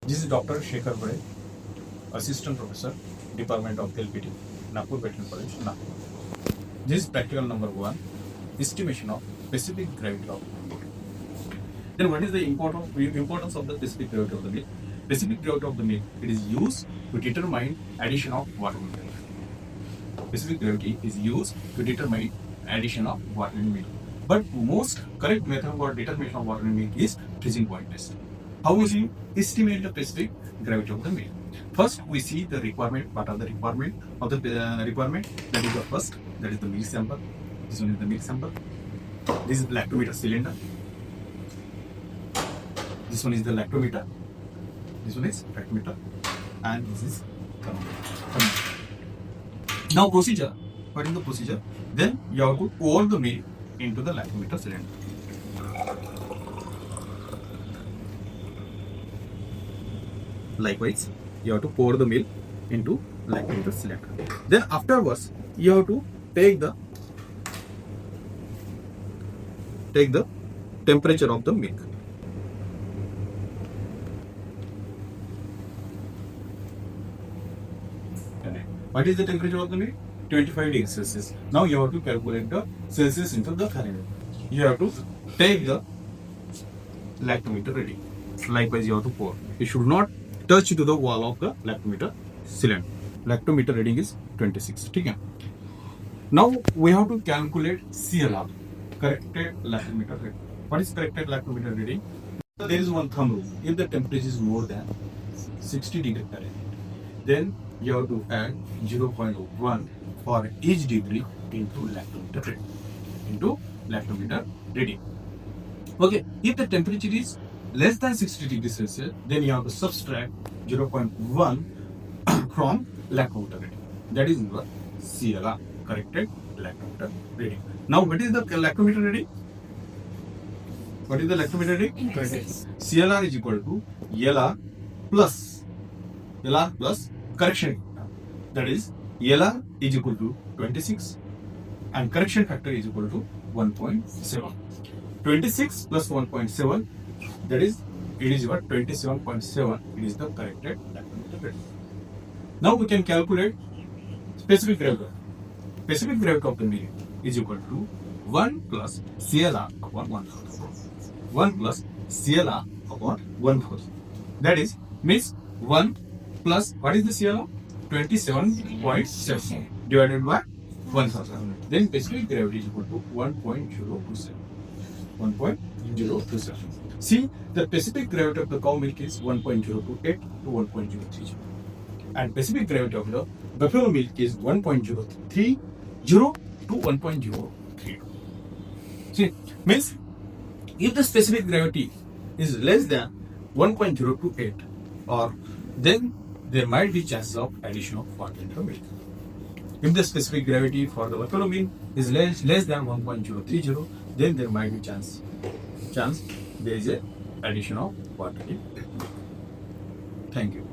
This is Dr. Shekhar Bade, Assistant Professor, Department of LPT, Nagpur Veterinary College, Nagpur. This is practical number 1, estimation of specific gravity of milk. Then what is the importance of the specific gravity of the milk? Specific gravity of the milk, it is used to determine addition of water in milk. Specific gravity is used to determine addition of water in milk. But most correct method for determination of water in milk is freezing point test. How we see estimate the specific gravity of the milk? First, we see the requirement. What are the requirement of the requirement? That is the first. That is the milk sample. This one is the milk sample. This is lactometer cylinder. This one is the lactometer. This one is lactometer, and this is thermometer. Now procedure. What is the procedure? Then you have to pour the milk into the lactometer cylinder. Likewise, you have to pour the milk into lactometer cylinder. Then afterwards, you have to take the temperature of the milk. What is the temperature of the milk? 25 degrees Celsius. Now you have to calculate the Celsius into the Fahrenheit. You have to take the lactometer reading. Likewise, you have to pour. You should not touch to the wall of the lactometer cylinder. Lactometer reading is 26. Okay? Now we have to calculate CLR, corrected lactometer reading. What is corrected lactometer reading? There is one thumb rule. If the temperature is more than 60 degrees Fahrenheit, then you have to add 0.1 for each degree into lactometer reading. Okay, if the temperature is less than 60 degrees Celsius, then you have to subtract 0.1 from lactometer reading. That is your CLR, corrected lactometer reading. Now, what is the lactometer reading? What is the lactometer reading? CLR is equal to LR plus correction. That is, LR is equal to 26 and correction factor is equal to 1.7. 26 plus 1.7, that is, it is your 27.7. It is the corrected lactometer reading. Now we can calculate specific gravity. Specific gravity of the milk is equal to 1 plus CLR upon 1/4. 1 plus CLR upon 1/4. That is, means 1 plus, what is the CLR? 27.7 divided by 1000. Then specific gravity is equal to 1.027. 1.027. See, the specific gravity of the cow milk is 1.028 to 1.030. And specific gravity of the buffalo milk is 1.030 to 1.032. See, means if the specific gravity is less than 1.028, or then there might be chances of addition of water into the milk. If the specific gravity for the buffalo milk is less than 1.030, then there might be chance there is a addition of water in milk. Thank you.